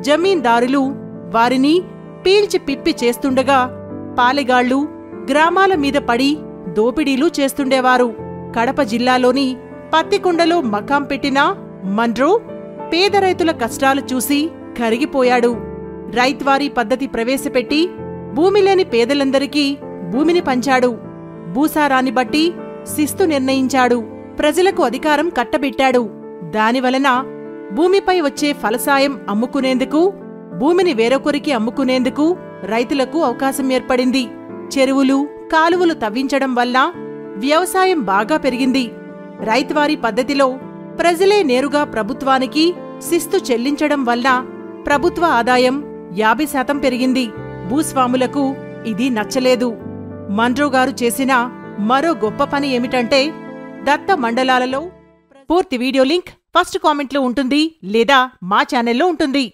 జమీందారులు వారిని పీల్చి పిప్పి చేస్తుండగా పాలెగాళ్లు గ్రామాల మీద పడి దోపిడీలు చేస్తుండేవారు. కడప జిల్లాలోని పత్తికొండలో మకాం పెట్టిన మన్రో పేద రైతుల కష్టాలు చూసి కరిగిపోయాడు. రైత్వారీ పద్ధతి ప్రవేశపెట్టి భూమిలేని పేదలందరికీ భూమిని పంచాడు. భూసారాన్ని బట్టి శిస్తు నిర్ణయించాడు. ప్రజలకు అధికారం కట్టబెట్టాడు. దానివలన భూమిపై వచ్చే ఫలసాయం అమ్ముకునేందుకు, భూమిని వేరొకరికి అమ్ముకునేందుకు రైతులకు అవకాశం ఏర్పడింది. చెరువులు, కాలువలు తవ్వించడం వల్ల వ్యవసాయం బాగా పెరిగింది. రైత్వారీ పద్ధతిలో ప్రజలే నేరుగా ప్రభుత్వానికి శిస్తు చెల్లించడం వల్ల ప్రభుత్వ ఆదాయం 50% పెరిగింది. భూస్వాములకు ఇది నచ్చలేదు. మన్రోగారు చేసిన మరో గొప్ప పని ఏమిటంటే దత్త మండలాలలో పూర్తి వీడియో లింక్ ఫస్ట్ కామెంట్లో ఉంటుంది లేదా మా ఛానల్లో ఉంటుంది.